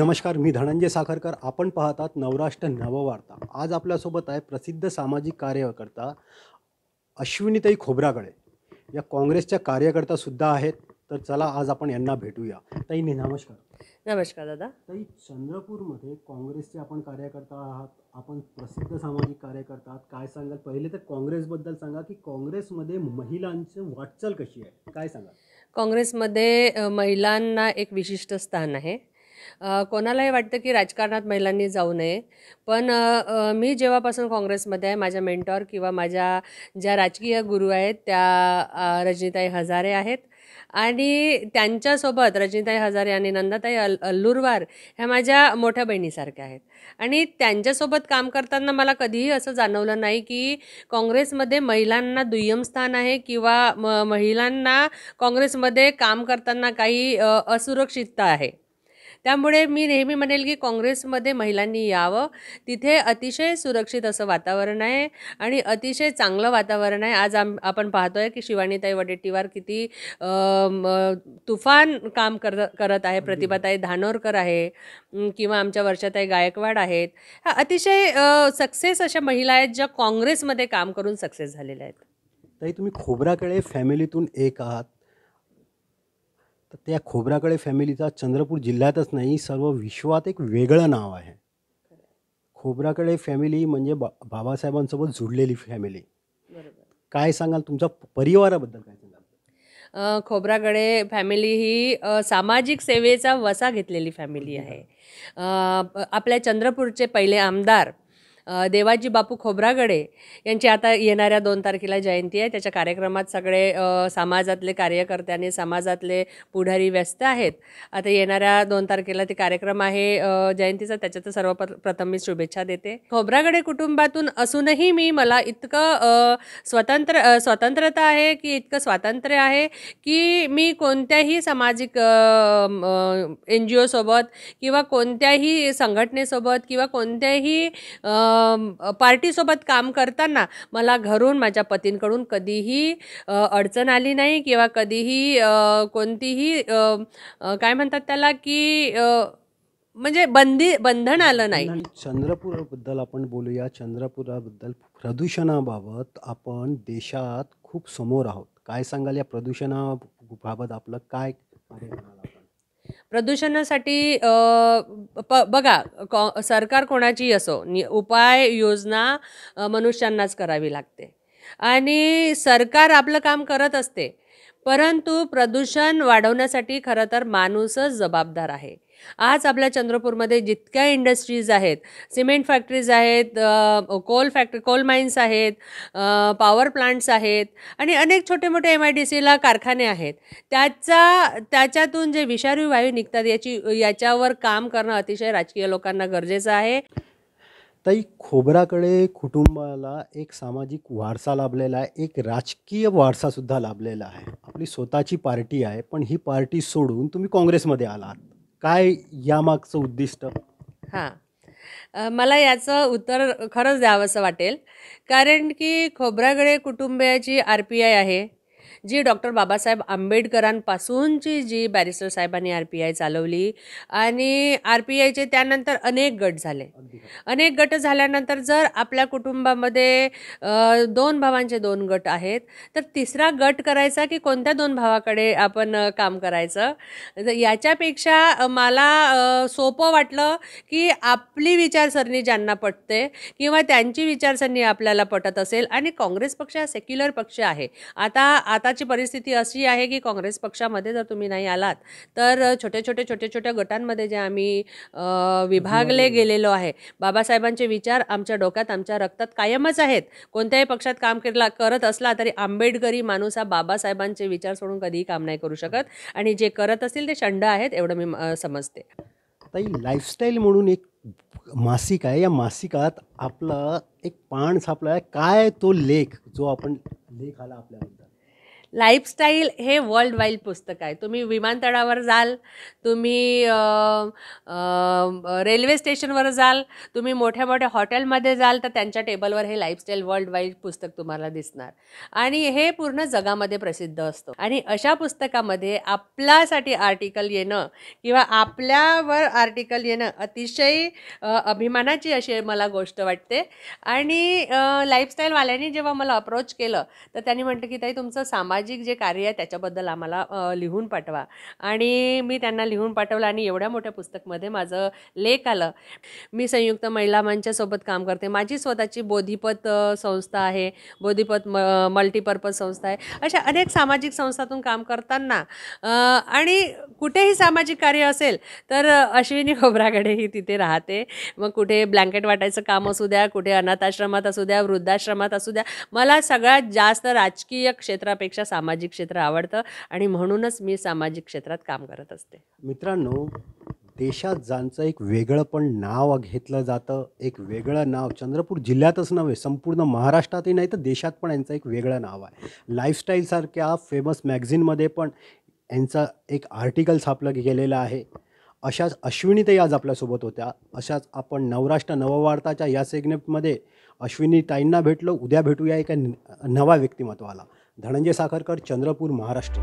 नमस्कार, मी धनंजय साखरकर. आपण पाहतात नवराष्ट्र नववार्ता. आज आपल्यासोबत आहे प्रसिद्ध सामाजिक कार्यकर्ता अश्विनीताई खोब्रागडे. या काँग्रेसच्या कार्यकर्त्यासुद्धा आहेत. तर चला आज आपण यांना भेटूया. ताई नमस्कार. नमस्कार दादा. ताई, चंद्रपूरमध्ये काँग्रेसचे आपण कार्यकर्ता आहात, आपण प्रसिद्ध सामाजिक कार्यकर्ता आहात. काय सांगाल? पहिले तर काँग्रेसबद्दल सांगा की काँग्रेसमध्ये महिलांचं वाटचाल कशी आहे, काय सांगाल? काँग्रेसमध्ये महिलांना एक विशिष्ट स्थान आहे. कोणालाही वाटतं की राजकारणात महिलांनी जाऊ नये, पण मी जेव्हापासून काँग्रेसमध्ये आहे, माझ्या मेंटॉर किंवा माझ्या ज्या राजकीय गुरु आहेत त्या रजनीताई हजारे आहेत. आणि त्यांच्यासोबत रजनीताई हजारे आणि नंदाताई अल्लुरवार ह्या माझ्या मोठ्या बहिणीसारख्या आहेत. आणि त्यांच्यासोबत काम करताना मला कधीही असं जाणवलं नाही की काँग्रेसमध्ये महिलांना दुय्यम स्थान आहे किंवा महिलांना काँग्रेसमध्ये काम करताना काही असुरक्षितता आहे. त्यामुळे मी नेहमी म्हणेल की काँग्रेसमध्ये महिलांनी यावं. तिथे अतिशय सुरक्षित असं वातावरण आहे आणि अतिशय चांगलं वातावरण आहे. आज आपण पाहतोय की शिवानीताई वडेट्टीवार किती तुफान काम करत आहे. प्रतिभाताई धानोरकर आहे किंवा आमच्या वर्षाताई गायकवाड आहेत. ह्या अतिशय सक्सेस अशा महिला आहेत ज्या काँग्रेसमध्ये काम करून सक्सेस झालेल्या आहेत. ताई, तुम्ही खोब्रागडे फॅमिलीतून एक आहात. तर त्या खोब्रागडे फॅमिलीचा चंद्रपूर जिल्ह्यातच नाही, सर्व विश्वात एक वेगळं नाव आहे. खोब्रागडे फॅमिली म्हणजे बाबासाहेबांसोबत जुडलेली फॅमिली. काय सांगाल तुमच्या परिवाराबद्दल? काय सांगाल? खोब्रागडे फॅमिली ही सामाजिक सेवेचा वसा घेतलेली फॅमिली आहे. आपल्या चंद्रपूरचे पहिले आमदार देवाजी बापू खोब्रागडे यांची आता येणाऱ्या 2 तारखेला जयंती आहे. त्याच्या कार्यक्रमात सगळे समाजातले कार्यकर्त्यांनी, समाजातले पुढारी व्यस्त आहेत. आता येणाऱ्या 2 तारखेला ते कार्यक्रम आहे जयंतीचा. त्याच्यात सर्वप्रथम मी शुभेच्छा देते. खोब्रागडे कुटुंबातून असूनही मला इतकं स्वतंत्रता आहे की इतकं स्वातंत्र्य आहे की मी कोणत्याही सामाजिक NGO सोबत किंवा कोणत्याही संघटनेसोबत किंवा कोणत्याही पार्टीसोबत काम करताना मला घरून माझ्या पतींकडून कधीही अडचण आली नाही किंवा कधीही कोणतीही काय म्हणतात त्याला की म्हणजे बंधन आलं नाही. चंद्रपूरबद्दल आपण बोलूया. चंद्रपुराबद्दल प्रदूषणाबाबत आपण देशात खूप समोर आहोत. काय सांगाल या प्रदूषणाबाबत? आपलं काय प्रदूषणासाठी बघा, सरकार कोणाची असो, उपाय योजना मनुष्यांनाच करावी लागते आणि सरकार आपलं काम करत असते. परंतु प्रदूषण वाढवण्यासाठी खरं तर माणूसच जबाबदार आहे. आज आपल्या चंद्रपूरमध्ये जितक्या इंडस्ट्रीज आहेत, सिमेंट फॅक्टरीज आहेत, कोल माइन्स आहेत, पॉवर प्लांट्स आहेत आणि अनेक छोटे मोठे MIDCला कारखाने आहेत. त्याच्यातून जे विषारी वायू निघतात याच्यावर काम करणं अतिशय राजकीय लोकांना गरजेचं आहे. ताई, खोब्रागडे कुटुंबाला एक सामाजिक वारसा लाभलेला आहे, एक राजकीय वारसासुद्धा लाभलेला आहे. आपली स्वतःची पार्टी आहे, पण ही पार्टी सोडून तुम्ही काँग्रेसमध्ये आलात. काय यामागचं उद्दिष्ट? मला याचं उत्तर खरंच द्यावंसं वाटेल, कारण की खोब्रागडे कुटुंबियाची RPI आहे जी डॉक्टर बाबासाहेब आंबेडकरांपासूनची जी बॅरिस्टर साहेबांनी RPI चालवली आणि RPIचे त्यानंतर अनेक गट झाले. अनेक गट झाल्यानंतर जर आपल्या कुटुंबामध्ये 2 भावांचे 2 गट आहेत तर तिसरा गट करायचा की कोणत्या 2 भावाकडे आपण काम करायचं? याच्यापेक्षा मला सोपं वाटलं की आपली विचारसरणी ज्यांना पटते किंवा त्यांची विचारसरणी आपल्याला पटत असेल, आणि काँग्रेस पक्ष हा सेक्युलर पक्ष आहे. आताची परिस्थिती अशी आहे की काँग्रेस पक्षामध्ये जर तुम्ही नाही आलात तर छोट्या गटांमध्ये जे आम्ही विभागले गेलेलो आहे, बाबासाहेबांचे विचार आमच्या डोक्यात, आमच्या रक्तात कायमच आहेत. कोणत्याही पक्षात काम करत असला तरी आंबेडकरी माणूस हा बाबासाहेबांचे विचार सोडून कधीही काम नाही करू शकत, आणि जे करत असतील ते शंड आहेत, एवढं मी समजते. ताई, लाईफस्टाईल म्हणून एक मासिक आहे. या मासिकात आपला एक पान छापला आहे. काय तो लेख जो आपण लेख आला आपल्याबद्दल? लाईफस्टाईल हे वर्ल्ड वाईड पुस्तक आहे. तुम्ही विमानतळावर जाल, तुम्ही रेल्वे स्टेशनवर जाल, तुम्ही मोठ्या मोठ्या हॉटेलमध्ये जाल, तर त्यांच्या टेबलवर हे लाईफस्टाईल वर्ल्ड वाईड पुस्तक तुम्हाला दिसणार आणि हे पूर्ण जगामध्ये प्रसिद्ध असतं. आणि अशा पुस्तकामध्ये आपल्यासाठी आर्टिकल येणं किंवा आपल्यावर आर्टिकल येणं अतिशय अभिमानाची अशी मला गोष्ट वाटते. आणि लाईफस्टाईलवाल्यांनी जेव्हा मला अप्रोच केलं तर त्यांनी म्हटलं की ताई तुमचं सामाजिक जे कार्य आहे त्याच्याबद्दल आम्हाला लिहून पाठवा. आणि मी त्यांना लिहून पाठवलं आणि एवढ्या मोठ्या पुस्तकमध्ये माझं लेख आलं. मी संयुक्त महिला मंचासोबत काम करते. माझी स्वतःची बोधिपत संस्था आहे, बोधिपत मल्टीपर्पज संस्था आहे. अशा अनेक सामाजिक संस्थातून काम करताना आणि कुठेही सामाजिक कार्य असेल तर अश्विनी खोब्रागडे ही तिथे राहते. मग कुठे ब्लँकेट वाटायचं काम असू द्या, कुठे अनाथाश्रमात असू द्या, वृद्धाश्रमात असू द्या, मला सगळ्यात जास्त राजकीय क्षेत्रापेक्षा सामाजिक क्षेत्र आवडतं आणि म्हणूनच मी सामाजिक क्षेत्रात काम करत असते. मित्रांनो, देशात ज्यांचं एक वेगळं पण नाव घेतलं जातं, एक वेगळं नाव चंद्रपूर जिल्ह्यातच नव्हे संपूर्ण महाराष्ट्रातही नाही तर देशात पण यांचं एक वेगळं नाव आहे. लाईफस्टाईलसारख्या फेमस मॅगझिनमध्ये पण यांचं एक आर्टिकल छापलं गेलेलं आहे. अशाच अश्विनीताई आज आपल्यासोबत होत्या. अशाच आपण नवराष्ट्र नववार्ताच्या या सेगमेंटमध्ये अश्विनीताईंना भेटलो. उद्या भेटूया एका नवा व्यक्तिमत्वाला. धनंजय साखरकर, चंद्रपूर, महाराष्ट्र.